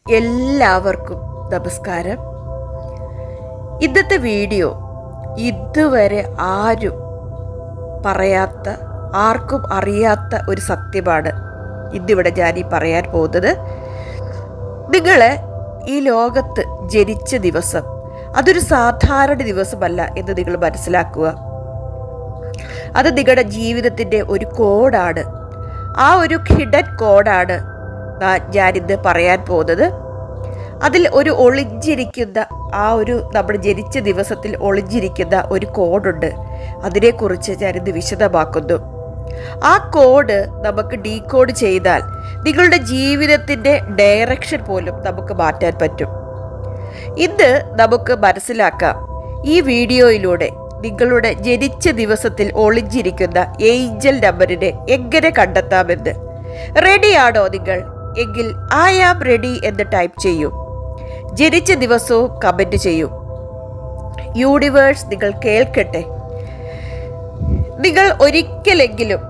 എല്ലാവർക്കും നമസ്കാരം. ഇന്നത്തെ വീഡിയോ ഇതുവരെ ആർക്കും അറിയാത്ത ഒരു സത്യമാണ് ഇന്നിവിടെ ഞാൻ പറയാൻ പോകുന്നത്. നിങ്ങൾ ഈ ലോകത്ത് ജനിച്ച ദിവസം അതൊരു സാധാരണ ദിവസമല്ല എന്ന് നിങ്ങൾ മനസ്സിലാക്കുക. അത് നിങ്ങളുടെ ജീവിതത്തിൻ്റെ ഒരു കോഡാണ്. ആ ഒരു ഹിഡൻ കോഡാണ് ഞാനിന്ന് പറയാൻ പോകുന്നത്. അതിൽ ഒരു ഒളിഞ്ഞിരിക്കുന്ന നമ്മൾ ജനിച്ച ദിവസത്തിൽ ഒളിഞ്ഞിരിക്കുന്ന ഒരു കോഡുണ്ട്. അതിനെക്കുറിച്ച് ഞാനിന്ന് വിശദമാക്കുന്നു. ആ കോഡ് നമുക്ക് ഡീകോഡ് ചെയ്താൽ നിങ്ങളുടെ ജീവിതത്തിൻ്റെ ഡയറക്ഷൻ പോലും നമുക്ക് മാറ്റാൻ പറ്റും. ഇന്ന് നമുക്ക് മനസ്സിലാക്കാം ഈ വീഡിയോയിലൂടെ നിങ്ങളുടെ ജനിച്ച ദിവസത്തിൽ ഒളിഞ്ഞിരിക്കുന്ന ഏഞ്ചൽ നമ്പറിനെ എങ്ങനെ കണ്ടെത്താമെന്ന്. റെഡിയാണോ നിങ്ങൾ? എങ്കിൽ ഐ ആം റെഡി എന്ന് ടൈപ്പ് ചെയ്യൂ. ജനിച്ച ദിവസവും കമൻറ്റ് ചെയ്യൂ. യൂണിവേഴ്സ് നിങ്ങൾ കേൾക്കട്ടെ. നിങ്ങൾ ഒരിക്കലെങ്കിലും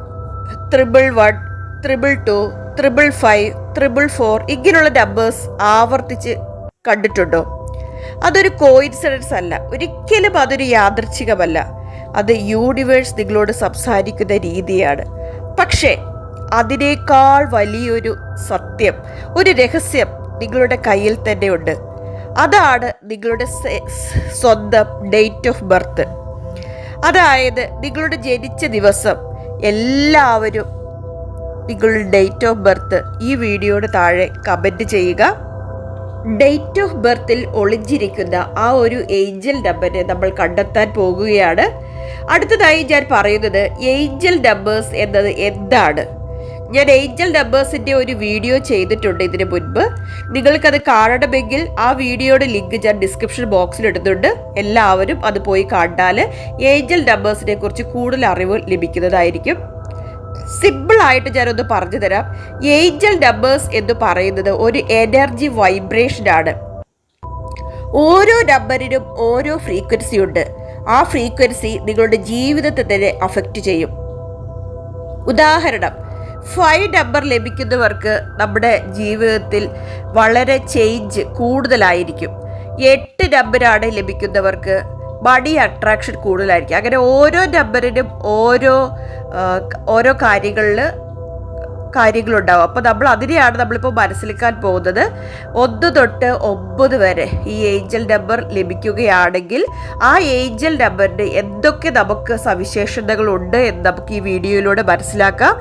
111, 222, 555, 444 ഇങ്ങനെയുള്ള നമ്പേഴ്സ് ആവർത്തിച്ച് കണ്ടിട്ടുണ്ടോ? അതൊരു കോയിൻസിഡൻസ് അല്ല, ഒരിക്കലും അതൊരു യാദൃച്ഛികമല്ല. അത് യൂണിവേഴ്സ് നിങ്ങളോട് സംസാരിക്കുന്ന രീതിയാണ്. പക്ഷേ അതിനേക്കാൾ വലിയൊരു സത്യം, ഒരു രഹസ്യം നിങ്ങളുടെ കയ്യിൽ തന്നെ ഉണ്ട്. അതാണ് നിങ്ങളുടെ സ്വന്തം ഡേറ്റ് ഓഫ് ബർത്ത്. അതായത് നിങ്ങളുടെ ജനിച്ച ദിവസം. എല്ലാവരും നിങ്ങളുടെ ഡേറ്റ് ഓഫ് ബർത്ത് ഈ വീഡിയോയുടെ താഴെ കമൻറ്റ് ചെയ്യുക. ഡേറ്റ് ഓഫ് ബർത്തിൽ ഒളിഞ്ഞിരിക്കുന്ന ആ ഒരു ഏഞ്ചൽ നമ്പറിനെ നമ്മൾ കണ്ടെത്താൻ പോകുകയാണ്. അടുത്തതായി ഞാൻ പറയുന്നത് ഏഞ്ചൽ നമ്പേഴ്സ് എന്നത് എന്താണ്. ഞാൻ ഏഞ്ചൽ നമ്പേഴ്സിൻ്റെ ഒരു വീഡിയോ ചെയ്തിട്ടുണ്ട് ഇതിന് മുൻപ്. നിങ്ങൾക്കത് കാണണമെങ്കിൽ ആ വീഡിയോയുടെ ലിങ്ക് ഞാൻ ഡിസ്ക്രിപ്ഷൻ ബോക്സിൽ ഇടുന്നുണ്ട്. എല്ലാവരും അത് പോയി കണ്ടാൽ ഏഞ്ചൽ നമ്പേഴ്സിനെ കുറിച്ച് കൂടുതൽ അറിവ് ലഭിക്കുന്നതായിരിക്കും. സിമ്പിളായിട്ട് ഞാനൊന്ന് പറഞ്ഞു തരാം. ഏഞ്ചൽ നമ്പേഴ്സ് എന്ന് പറയുന്നത് ഒരു എനർജി വൈബ്രേഷനാണ്. ഓരോ നമ്പറിനും ഓരോ ഫ്രീക്വൻസി ഉണ്ട്. ആ ഫ്രീക്വൻസി നിങ്ങളുടെ ജീവിതത്തെ തന്നെ അഫക്റ്റ് ചെയ്യും. ഉദാഹരണം, 5 നമ്പർ ലഭിക്കുന്നവർക്ക് നമ്മുടെ ജീവിതത്തിൽ വളരെ ചേഞ്ച് കൂടുതലായിരിക്കും. 8 നമ്പറാണ് ലഭിക്കുന്നവർക്ക് മണി അട്രാക്ഷൻ കൂടുതലായിരിക്കും. അങ്ങനെ ഓരോ നമ്പറിനും ഓരോ കാര്യങ്ങളുണ്ടാവും. അപ്പോൾ അതിനെയാണ് നമ്മളിപ്പോൾ മനസ്സിലാക്കാൻ പോകുന്നത്. 1 തൊട്ട് 9 വരെ ഈ ഏഞ്ചൽ നമ്പർ ലഭിക്കുകയാണെങ്കിൽ ആ ഏഞ്ചൽ നമ്പറിന് എന്തൊക്കെ നമുക്ക് സവിശേഷതകളുണ്ട് എന്ന് നമുക്ക് ഈ വീഡിയോയിലൂടെ മനസ്സിലാക്കാം.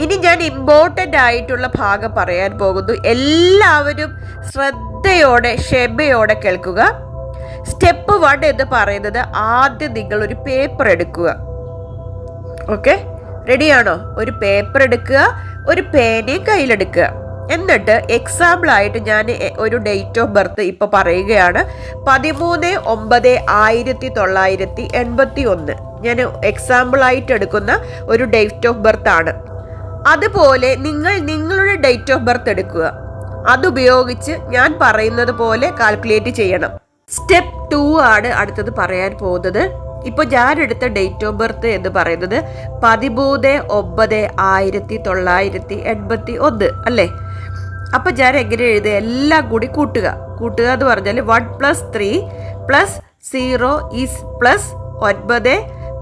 ഇനി ഞാൻ ഇമ്പോർട്ടൻ്റ് ആയിട്ടുള്ള ഭാഗം പറയാൻ പോകുന്നു. എല്ലാവരും ശ്രദ്ധയോടെ ക്ഷമയോടെ കേൾക്കുക. സ്റ്റെപ്പ് 1 എന്ന് പറയുന്നത്, ആദ്യം നിങ്ങൾ ഒരു പേപ്പർ എടുക്കുക. ഓക്കെ, റെഡിയാണോ? ഒരു പേപ്പർ എടുക്കുക, ഒരു പേനയും കയ്യിലെടുക്കുക. എന്നിട്ട് എക്സാമ്പിളായിട്ട് ഞാൻ ഒരു ഡേറ്റ് ഓഫ് ബർത്ത് ഇപ്പോൾ പറയുകയാണ്. 13/9/1981 ഞാൻ എക്സാമ്പിളായിട്ട് എടുക്കുന്ന ഒരു ഡേറ്റ് ഓഫ് ബർത്ത് ആണ്. അതുപോലെ നിങ്ങളുടെ ഡേറ്റ് ഓഫ് ബർത്ത് എടുക്കുക. അതുപയോഗിച്ച് ഞാൻ പറയുന്നത് പോലെ കാൽക്കുലേറ്റ് ചെയ്യണം. സ്റ്റെപ്പ് 2 ആണ് അടുത്തത് പറയാൻ പോകുന്നത്. ഇപ്പോൾ ഞാൻ എടുത്ത ഡേറ്റ് ഓഫ് ബർത്ത് എന്ന് പറയുന്നത് 13/9/1981 അല്ലേ? അപ്പം ഞാൻ എങ്ങനെ എഴുതുക? എല്ലാം കൂടി കൂട്ടുക എന്ന് പറഞ്ഞാൽ 1 + 3 + 0 + 9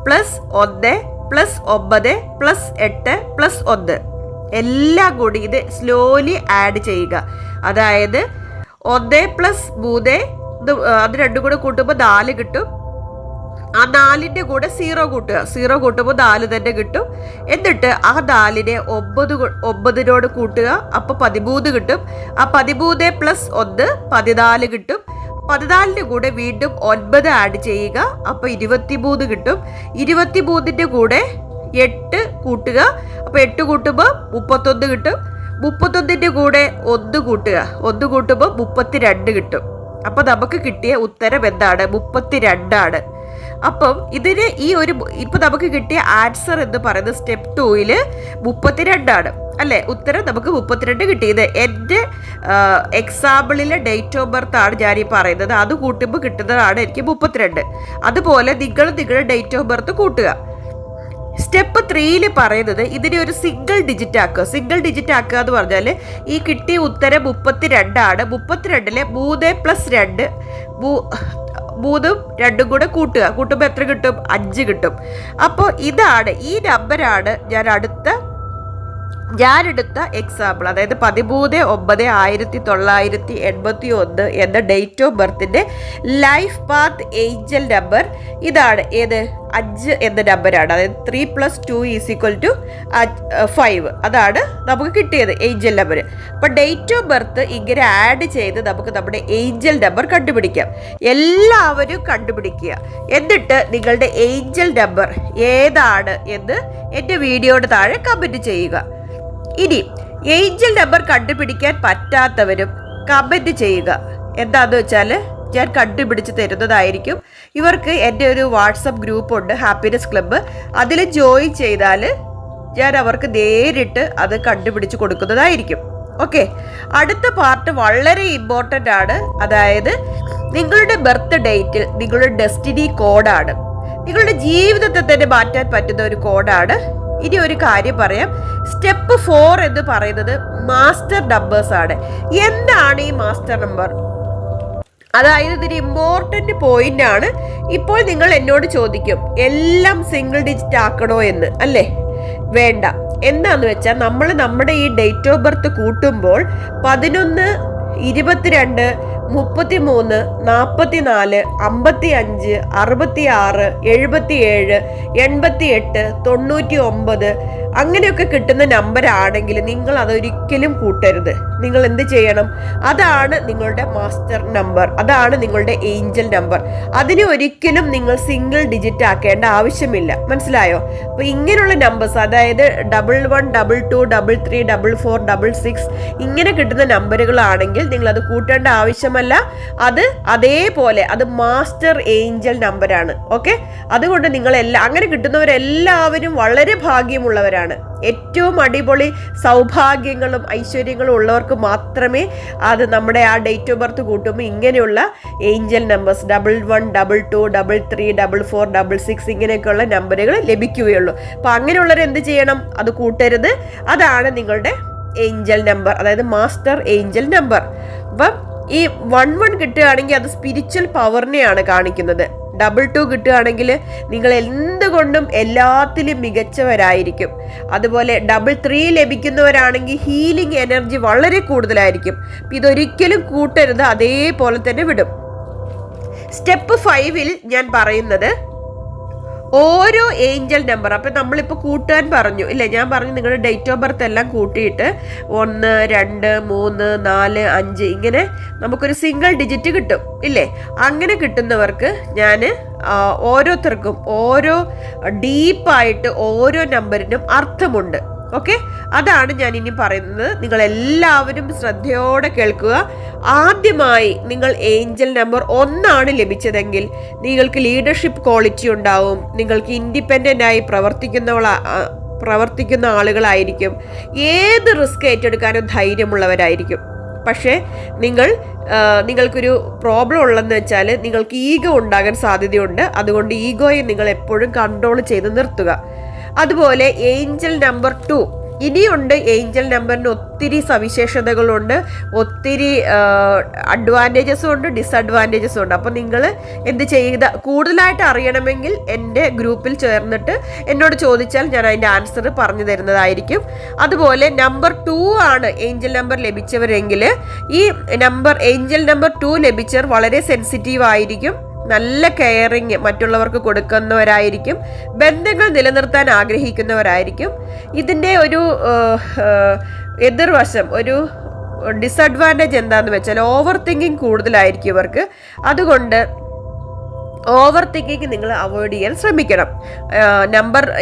+ 1 + 9 + 8 + 1 എല്ലാം കൂടി ഇത് സ്ലോലി ആഡ് ചെയ്യുക. അതായത് 1 + 3 അത് രണ്ടും കൂടെ കൂട്ടുമ്പോൾ 4 കിട്ടും. ആ 4ൻ്റെ കൂടെ 0 കൂട്ടുക. 0 കൂട്ടുമ്പോൾ 4 തന്നെ കിട്ടും. എന്നിട്ട് ആ 4നെ 9നോട് കൂട്ടുക. അപ്പോൾ 13 കിട്ടും. ആ 13 + 1 14 കിട്ടും. 14ൻ്റെ കൂടെ വീണ്ടും 9 ആഡ് ചെയ്യുക. അപ്പോൾ 23 കിട്ടും. 23ൻ്റെ കൂടെ 8 കൂട്ടുക. അപ്പോൾ 8 കൂട്ടുമ്പോൾ 31 കിട്ടും. 31ൻ്റെ കൂടെ 1 കൂട്ടുക. 1 കൂട്ടുമ്പോൾ 32 കിട്ടും. അപ്പോൾ നമുക്ക് കിട്ടിയ ഉത്തരം എന്താണ്? 32 ആണ്. അപ്പം ഇതിന് ഇപ്പം നമുക്ക് കിട്ടിയ ആൻസർ എന്ന് പറയുന്നത് സ്റ്റെപ്പ് 2 32 ആണ് അല്ലേ? ഉത്തരം നമുക്ക് 32 കിട്ടിയത്. എൻ്റെ എക്സാമ്പിളിലെ ഡേറ്റ് ഓഫ് ബർത്ത് ആണ് ഞാൻ ഈ പറയുന്നത്. അത് കൂട്ടുമ്പോൾ കിട്ടുന്നതാണ് എനിക്ക് 32. അതുപോലെ നിങ്ങളുടെ ഡേറ്റ് ഓഫ് ബർത്ത് കൂട്ടുക. സ്റ്റെപ്പ് 3 പറയുന്നത് ഇതിനെ ഒരു സിംഗിൾ ഡിജിറ്റ് ആക്കുക. സിംഗിൾ ഡിജിറ്റ് ആക്കുക എന്ന് പറഞ്ഞാൽ ഈ കിട്ടിയ ഉത്തരം 32 ആണ്. 32-ലെ 3+2 3ഉം 2ഉം കൂടെ കൂട്ടുമ്പോൾ എത്ര കിട്ടും? 5 കിട്ടും. അപ്പോൾ ഇതാണ്, ഈ നമ്പറാണ് ഞാനെടുത്ത എക്സാമ്പിൾ. അതായത് 13/9/1981 എന്ന ഡേറ്റ് ഓഫ് ബർത്തിന്റെ ലൈഫ് പാത്ത് ഏഞ്ചൽ നമ്പർ ഇതാണ്. ഏത്? 5 എന്ന നമ്പറാണ്. അതായത് 3+2 = 5. അതാണ് നമുക്ക് കിട്ടിയത് ഏഞ്ചൽ നമ്പർ. അപ്പം ഡേറ്റ് ഓഫ് ബർത്ത് ഇങ്ങനെ ആഡ് ചെയ്ത് നമുക്ക് നമ്മുടെ ഏഞ്ചൽ നമ്പർ കണ്ടുപിടിക്കാം. എല്ലാവരും കണ്ടുപിടിക്കുക. എന്നിട്ട് നിങ്ങളുടെ ഏഞ്ചൽ നമ്പർ ഏതാണ് എന്ന് എൻ്റെ വീഡിയോയുടെ താഴെ കമൻറ്റ് ചെയ്യുക. ഇനി ഏഞ്ചൽ നമ്പർ കണ്ടുപിടിക്കാൻ പറ്റാത്തവരും കമൻറ്റ് ചെയ്യുക. എന്താന്ന് വെച്ചാൽ ഞാൻ കണ്ടുപിടിച്ച് തരുന്നതായിരിക്കും. ഇവർക്ക് എൻ്റെ ഒരു വാട്സപ്പ് ഗ്രൂപ്പുണ്ട്, ഹാപ്പിനെസ് ക്ലബ്ബ്. അതിൽ ജോയിൻ ചെയ്താൽ ഞാൻ അവർക്ക് നേരിട്ട് അത് കണ്ടുപിടിച്ച് കൊടുക്കുന്നതായിരിക്കും. ഓക്കെ, അടുത്ത പാർട്ട് വളരെ ഇമ്പോർട്ടൻ്റ് ആണ്. അതായത് നിങ്ങളുടെ ബർത്ത് ഡേറ്റിൽ നിങ്ങളുടെ ഡെസ്റ്റിനി കോഡാണ്. നിങ്ങളുടെ ജീവിതത്തെ തന്നെ മാറ്റാൻ പറ്റുന്ന ഒരു കോഡാണ്. ഇനി ഒരു കാര്യം പറയാം. സ്റ്റെപ്പ് 4 എന്ന് പറയുന്നത് മാസ്റ്റർ നമ്പേഴ്സ് ആണ്. എന്താണ് ഈ മാസ്റ്റർ നമ്പർ? അതായത് ഇതൊരു ഇമ്പോർട്ടൻ്റ് പോയിന്റ് ആണ്. ഇപ്പോൾ നിങ്ങൾ എന്നോട് ചോദിക്കും എല്ലാം സിംഗിൾ ഡിജിറ്റ് ആക്കണോ എന്ന്. അല്ലേ? വേണ്ട. എന്താന്ന് വെച്ചാൽ നമ്മൾ നമ്മുടെ ഈ ഡേറ്റ് ഓഫ് ബർത്ത് കൂട്ടുമ്പോൾ 11, 22, 33, 44, 55, 66, 77, 88, 99 അങ്ങനെയൊക്കെ കിട്ടുന്ന നമ്പർ ആണെങ്കിൽ നിങ്ങൾ അതൊരിക്കലും കൂട്ടരുത്. നിങ്ങൾ എന്ത് ചെയ്യണം? അതാണ് നിങ്ങളുടെ മാസ്റ്റർ നമ്പർ, അതാണ് നിങ്ങളുടെ ഏഞ്ചൽ നമ്പർ. അതിനെ ഒരിക്കലും നിങ്ങൾ സിംഗിൾ ഡിജിറ്റ് ആക്കേണ്ട ആവശ്യമില്ല. മനസ്സിലായോ? അപ്പോൾ ഇങ്ങനെയുള്ള നമ്പേഴ്സ്, അതായത് 11, 22, 33, 44, 66 ഇങ്ങനെ കിട്ടുന്ന നമ്പറുകളാണെങ്കിൽ നിങ്ങൾ അത് കൂട്ടേണ്ട ആവശ്യമല്ല. അത് അതേപോലെ അത് മാസ്റ്റർ ഏഞ്ചൽ നമ്പറാണ്. ഓക്കെ, അതുകൊണ്ട് നിങ്ങളെല്ലാം അങ്ങനെ കിട്ടുന്നവരെല്ലാവരും വളരെ ഭാഗ്യമുള്ളവരാണ്. ഏറ്റവും അടിപൊളി സൗഭാഗ്യങ്ങളും ഐശ്വര്യങ്ങളും ഉള്ളവർക്ക് മാത്രമേ അത് നമ്മുടെ ആ ഡേറ്റ് ഓഫ് ബർത്ത് കൂട്ടുമ്പോൾ ഇങ്ങനെയുള്ള ഏഞ്ചൽ നമ്പേഴ്സ് 11, 22, 33, 44, 66 ഇങ്ങനെയൊക്കെയുള്ള നമ്പറുകൾ ലഭിക്കുകയുള്ളൂ. അപ്പോൾ അങ്ങനെയുള്ളവർ എന്ത് ചെയ്യണം? അത് കൂട്ടരുത്. അതാണ് നിങ്ങളുടെ ഏഞ്ചൽ നമ്പർ, അതായത് മാസ്റ്റർ ഏഞ്ചൽ നമ്പർ. അപ്പം ഈ 11 കിട്ടുകയാണെങ്കിൽ അത് സ്പിരിച്വൽ പവറിനെയാണ് കാണിക്കുന്നത്. 22 കിട്ടുകയാണെങ്കിൽ നിങ്ങൾ എന്തുകൊണ്ടും എല്ലാത്തിലും മികച്ചവരായിരിക്കും. അതുപോലെ 33 ലഭിക്കുന്നവരാണെങ്കിൽ ഹീലിംഗ് എനർജി വളരെ കൂടുതലായിരിക്കും. ഇതൊരിക്കലും കൂട്ടരുത്, അതേപോലെ തന്നെ വിടും. സ്റ്റെപ്പ് 5 ഞാൻ പറയുന്നത് ഓരോ ഏഞ്ചൽ നമ്പർ, അപ്പം നമ്മളിപ്പോൾ കൂട്ടാൻ പറഞ്ഞു ഇല്ലേ? ഞാൻ പറഞ്ഞു നിങ്ങളുടെ ഡേറ്റ് ഓഫ് ബർത്ത് എല്ലാം കൂട്ടിയിട്ട് 1, 2, 3, 4, 5 ഇങ്ങനെ നമുക്കൊരു സിംഗിൾ ഡിജിറ്റ് കിട്ടും ഇല്ലേ? അങ്ങനെ കിട്ടുന്നവർക്ക് ഞാൻ ഓരോരുത്തർക്കും ഓരോ ഡീപ്പായിട്ട് ഓരോ നമ്പറിനും അർത്ഥമുണ്ട്. ഓക്കെ, അതാണ് ഞാൻ ഇനി പറയുന്നത്. നിങ്ങൾ എല്ലാവരും ശ്രദ്ധയോടെ കേൾക്കുക. ആദ്യമായി നിങ്ങൾ ഏഞ്ചൽ നമ്പർ 1 ലഭിച്ചതെങ്കിൽ നിങ്ങൾക്ക് ലീഡർഷിപ്പ് ക്വാളിറ്റി ഉണ്ടാവും. നിങ്ങൾക്ക് ഇൻഡിപെൻഡൻ്റ് ആയി പ്രവർത്തിക്കുന്ന ആളുകളായിരിക്കും. ഏത് റിസ്ക് ഏറ്റെടുക്കാനും ധൈര്യമുള്ളവരായിരിക്കും. പക്ഷേ നിങ്ങൾക്കൊരു പ്രോബ്ലം ഉള്ളതെന്ന് വെച്ചാൽ നിങ്ങൾക്ക് ഈഗോ ഉണ്ടാകാൻ സാധ്യതയുണ്ട്. അതുകൊണ്ട് ഈഗോയെ നിങ്ങൾ എപ്പോഴും കൺട്രോൾ ചെയ്ത് നിർത്തുക. അതുപോലെ ഏഞ്ചൽ നമ്പർ 2 ഇനിയുണ്ട്. ഏഞ്ചൽ നമ്പറിന് ഒത്തിരി സവിശേഷതകളുണ്ട്, ഒത്തിരി അഡ്വാൻറ്റേജസും ഉണ്ട്, ഡിസഡ്വാൻറ്റേജസും ഉണ്ട്. അപ്പോൾ നിങ്ങൾ എന്ത് ചെയ്ത കൂടുതലായിട്ട് അറിയണമെങ്കിൽ എൻ്റെ ഗ്രൂപ്പിൽ ചേർന്നിട്ട് എന്നോട് ചോദിച്ചാൽ ഞാൻ അതിൻ്റെ ആൻസർ പറഞ്ഞു തരുന്നതായിരിക്കും. അതുപോലെ നമ്പർ 2 ആണ് ഏഞ്ചൽ നമ്പർ ലഭിച്ചവരെങ്കിൽ ഈ ഏഞ്ചൽ നമ്പർ 2 ലഭിച്ചവർ വളരെ സെൻസിറ്റീവ് ആയിരിക്കും, നല്ല കെയറിങ് മറ്റുള്ളവർക്ക് കൊടുക്കുന്നവരായിരിക്കും, ബന്ധങ്ങൾ നിലനിർത്താൻ ആഗ്രഹിക്കുന്നവരായിരിക്കും. ഇതിൻ്റെ ഒരു എതിർവശം, ഒരു ഡിസഡ്വാൻറ്റേജ് എന്താണെന്ന് വെച്ചാൽ ഓവർ തിങ്കിങ് കൂടുതലായിരിക്കും ഇവർക്ക്. അതുകൊണ്ട് ഓവർ തിങ്കിങ് നിങ്ങൾ അവോയ്ഡ് ചെയ്യാൻ ശ്രമിക്കണം.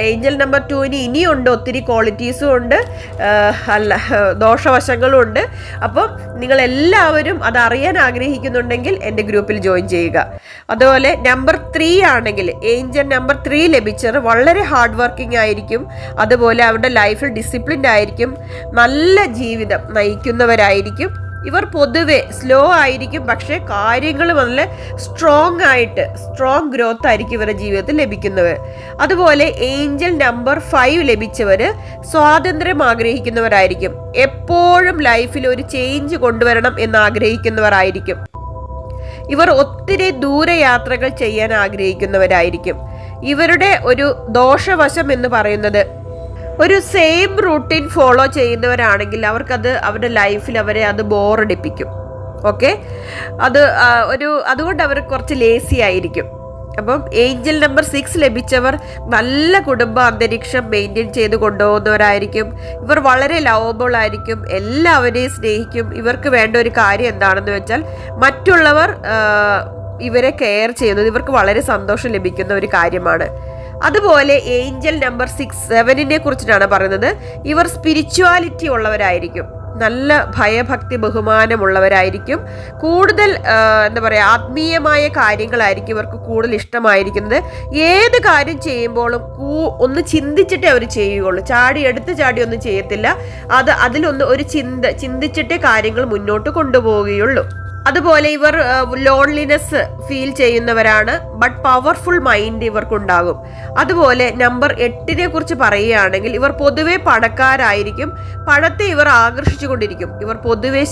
ഏഞ്ചൽ നമ്പർ 2 ഇനിയുണ്ട്, ഒത്തിരി ക്വാളിറ്റീസും ഉണ്ട്, ദോഷവശങ്ങളും ഉണ്ട്. അപ്പം നിങ്ങളെല്ലാവരും അതറിയാൻ ആഗ്രഹിക്കുന്നുണ്ടെങ്കിൽ എൻ്റെ ഗ്രൂപ്പിൽ ജോയിൻ ചെയ്യുക. അതുപോലെ നമ്പർ 3 ആണെങ്കിൽ ഏഞ്ചൽ നമ്പർ 3 ലഭിച്ചവർ വളരെ ഹാർഡ് വർക്കിംഗ് ആയിരിക്കും. അതുപോലെ അവരുടെ ലൈഫിൽ ഡിസിപ്ലിൻഡ് ആയിരിക്കും, നല്ല ജീവിതം നയിക്കുന്നവരായിരിക്കും. ഇവർ പൊതുവെ സ്ലോ ആയിരിക്കും, പക്ഷേ കാര്യങ്ങൾ നല്ല സ്ട്രോങ് ഗ്രോത്ത് ആയിരിക്കും ഇവരുടെ ജീവിതത്തിൽ ലഭിക്കുന്നത്. അതുപോലെ ഏഞ്ചൽ നമ്പർ 5 ലഭിച്ചവർ സ്വാതന്ത്ര്യം ആഗ്രഹിക്കുന്നവരായിരിക്കും. എപ്പോഴും ലൈഫിൽ ഒരു ചേഞ്ച് കൊണ്ടുവരണം എന്ന് ആഗ്രഹിക്കുന്നവരായിരിക്കും. ഇവർ ഒത്തിരി ദൂരയാത്രകൾ ചെയ്യാൻ ആഗ്രഹിക്കുന്നവരായിരിക്കും. ഇവരുടെ ഒരു ദോഷവശം എന്ന് പറയുന്നത് ഒരു സെയിം റൂട്ടീൻ ഫോളോ ചെയ്യുന്നവരാണെങ്കിൽ അവർക്കത് അവരുടെ ലൈഫിൽ അവരെ അത് ബോറടിപ്പിക്കും. ഓക്കെ, അതുകൊണ്ട് അവർ കുറച്ച് ലേസി ആയിരിക്കും. അപ്പം ഏഞ്ചൽ നമ്പർ 6 ലഭിച്ചവർ നല്ല കുടുംബ അന്തരീക്ഷം മെയിൻറ്റെയിൻ ചെയ്ത് കൊണ്ടുപോകുന്നവരായിരിക്കും. ഇവർ വളരെ ലവബിൾ ആയിരിക്കും, എല്ലാവരെയും സ്നേഹിക്കും. ഇവർക്ക് വേണ്ട ഒരു കാര്യം എന്താണെന്ന് വെച്ചാൽ മറ്റുള്ളവർ ഇവരെ കെയർ ചെയ്യുന്നത് ഇവർക്ക് വളരെ സന്തോഷം ലഭിക്കുന്ന ഒരു കാര്യമാണ്. അതുപോലെ ഏഞ്ചൽ നമ്പർ 7നെ കുറിച്ചിട്ടാണ് പറയുന്നത്. ഇവർ സ്പിരിച്വാലിറ്റി ഉള്ളവരായിരിക്കും, നല്ല ഭയഭക്തി ബഹുമാനമുള്ളവരായിരിക്കും. കൂടുതൽ എന്താ പറയുക, ആത്മീയമായ കാര്യങ്ങളായിരിക്കും ഇവർക്ക് കൂടുതൽ ഇഷ്ടമായിരിക്കുന്നത്. ഏത് കാര്യം ചെയ്യുമ്പോഴും ഒന്ന് ചിന്തിച്ചിട്ടേ അവർ ചെയ്യുകയുള്ളൂ. ചാടി ഒന്നും ചെയ്യത്തില്ല. അതിലൊന്ന് ചിന്തിച്ചിട്ടേ കാര്യങ്ങൾ മുന്നോട്ട് കൊണ്ടുപോവുകയുള്ളൂ. അതുപോലെ ഇവർ ലോൺലിനെസ് ഫീൽ ചെയ്യുന്നവരാണ്, ബട്ട് പവർഫുൾ മൈൻഡ് ഇവർക്കുണ്ടാകും. അതുപോലെ നമ്പർ 8നെ കുറിച്ച് പറയുകയാണെങ്കിൽ ഇവർ പൊതുവെ പണക്കാരായിരിക്കും. പണത്തെ ഇവർ ആകർഷിച്ചു കൊണ്ടിരിക്കും. ഇവർ പൊതുവെ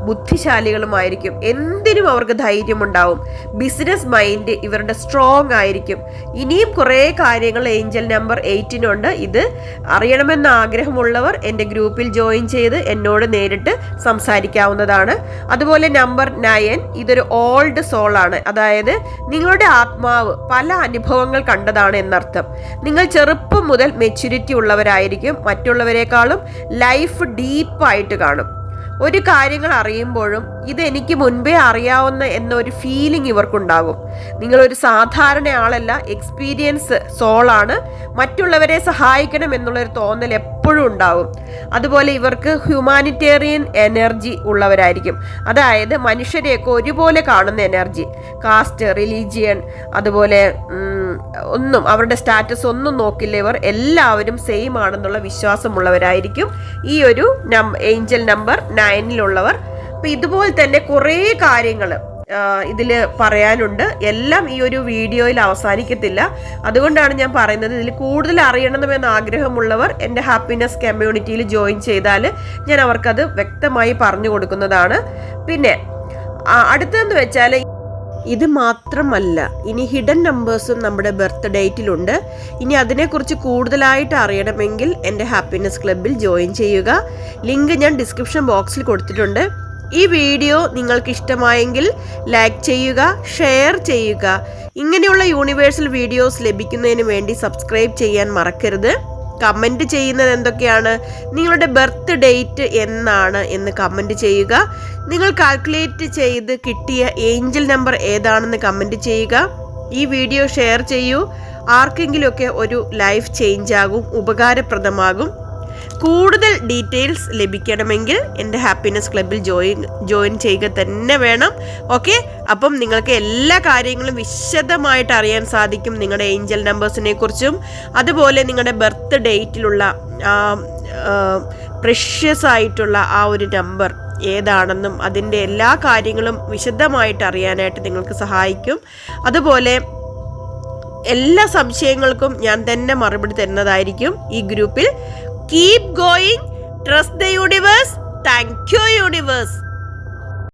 ബുദ്ധിശാലികളുമായിരിക്കും. എന്തിനും അവർക്ക് ധൈര്യമുണ്ടാവും. ബിസിനസ് മൈൻഡ് ഇവരുടെ സ്ട്രോങ് ആയിരിക്കും. ഇനിയും കുറേ കാര്യങ്ങൾ ഏഞ്ചൽ നമ്പർ 8-നുണ്ട്. ഇത് അറിയണമെന്ന ആഗ്രഹമുള്ളവർ എൻ്റെ ഗ്രൂപ്പിൽ ജോയിൻ ചെയ്ത് എന്നോട് നേരിട്ട് സംസാരിക്കാവുന്നതാണ്. അതുപോലെ നമ്പർ 9 ഇതൊരു ഓൾഡ് സോൾ ആണ്. അതായത് നിങ്ങളുടെ ആത്മാവ് പല അനുഭവങ്ങൾ കണ്ടതാണ് എന്നർത്ഥം. നിങ്ങൾ ചെറുപ്പം മുതൽ മെച്യൂരിറ്റി ഉള്ളവരായിരിക്കും. മറ്റുള്ളവരെക്കാളും ലൈഫ് ഡീപ്പായിട്ട് കാണും. ഒരു കാര്യങ്ങൾ അറിയുമ്പോഴും ഇത് എനിക്ക് മുൻപേ അറിയാവുന്ന എന്നൊരു ഫീലിംഗ് ഇവർക്കുണ്ടാകും. നിങ്ങളൊരു സാധാരണ ആളല്ല, എക്സ്പീരിയൻസ് സോളാണ്. മറ്റുള്ളവരെ സഹായിക്കണം എന്നുള്ളൊരു തോന്നൽ എപ്പോഴും ഉണ്ടാകും. അതുപോലെ ഇവർക്ക് ഹ്യൂമാനിറ്റേറിയൻ എനർജി ഉള്ളവരായിരിക്കും. അതായത് മനുഷ്യരെയൊക്കെ ഒരുപോലെ കാണുന്ന എനർജി. കാസ്റ്റ്, റിലീജിയൻ, അതുപോലെ ഒന്നും അവരുടെ സ്റ്റാറ്റസ് ഒന്നും നോക്കില്ല. ഇവർ എല്ലാവരും സെയിം ആണെന്നുള്ള വിശ്വാസമുള്ളവരായിരിക്കും ഈ ഒരു ഏഞ്ചൽ നമ്പർ 9-ലുള്ളവർ. അപ്പം ഇതുപോലെ തന്നെ കുറേ കാര്യങ്ങൾ ഇതിൽ പറയാനുണ്ട്. എല്ലാം ഈ ഒരു വീഡിയോയിൽ അവസാനിക്കത്തില്ല. അതുകൊണ്ടാണ് ഞാൻ പറയുന്നത്, ഇതിൽ കൂടുതൽ അറിയണമെന്ന് ആഗ്രഹമുള്ളവർ എൻ്റെ ഹാപ്പിനെസ് കമ്മ്യൂണിറ്റിയിൽ ജോയിൻ ചെയ്താൽ ഞാൻ അവർക്കത് വ്യക്തമായി പറഞ്ഞു കൊടുക്കുന്നതാണ്. പിന്നെ അടുത്തതെന്ന് വെച്ചാൽ ഇത് മാത്രമല്ല, ഇനി ഹിഡൻ നമ്പേഴ്സും നമ്മുടെ ബർത്ത് ഡേറ്റിലുണ്ട്. ഇനി അതിനെക്കുറിച്ച് കൂടുതലായിട്ട് അറിയണമെങ്കിൽ എൻ്റെ ഹാപ്പിനെസ് ക്ലബ്ബിൽ ജോയിൻ ചെയ്യുക. ലിങ്ക് ഞാൻ ഡിസ്ക്രിപ്ഷൻ ബോക്സിൽ കൊടുത്തിട്ടുണ്ട്. ഈ വീഡിയോ നിങ്ങൾക്ക് ഇഷ്ടമായെങ്കിൽ ലൈക്ക് ചെയ്യുക, ഷെയർ ചെയ്യുക. ഇങ്ങനെയുള്ള യൂണിവേഴ്സൽ വീഡിയോസ് ലഭിക്കുന്നതിന് വേണ്ടി സബ്സ്ക്രൈബ് ചെയ്യാൻ മറക്കരുത്. കമൻറ്റ് ചെയ്യുന്നത് എന്തൊക്കെയാണ്, നിങ്ങളുടെ ബർത്ത് ഡേറ്റ് എന്നാണ് എന്ന് കമൻറ്റ് ചെയ്യുക. നിങ്ങൾ കാൽക്കുലേറ്റ് ചെയ്ത് കിട്ടിയ ഏഞ്ചൽ നമ്പർ ഏതാണെന്ന് കമൻറ്റ് ചെയ്യുക. ഈ വീഡിയോ ഷെയർ ചെയ്യൂ. ആർക്കെങ്കിലുമൊക്കെ ഒരു ലൈഫ് ചേഞ്ച് ആകും, ഉപകാരപ്രദമാകും. കൂടുതൽ ഡീറ്റെയിൽസ് ലഭിക്കണമെങ്കിൽ എൻ്റെ ഹാപ്പിനെസ് ക്ലബ്ബിൽ ജോയിൻ ചെയ്യുക തന്നെ വേണം. ഓക്കെ, അപ്പം നിങ്ങൾക്ക് എല്ലാ കാര്യങ്ങളും വിശദമായിട്ട് അറിയാൻ സാധിക്കും. നിങ്ങളുടെ ഏഞ്ചൽ നമ്പേഴ്സിനെ കുറിച്ചും അതുപോലെ നിങ്ങളുടെ ബർത്ത് ഡേറ്റിലുള്ള പ്രഷ്യസ് ആയിട്ടുള്ള ആ ഒരു നമ്പർ ഏതാണെന്നും അതിൻ്റെ എല്ലാ കാര്യങ്ങളും വിശദമായിട്ട് അറിയാനായിട്ട് നിങ്ങൾക്ക് സഹായിക്കും. അതുപോലെ എല്ലാ സംശയങ്ങൾക്കും ഞാൻ തന്നെ മറുപടി തരുന്നതായിരിക്കും ഈ ഗ്രൂപ്പിൽ. Keep going, trust the universe. Thank you, universe.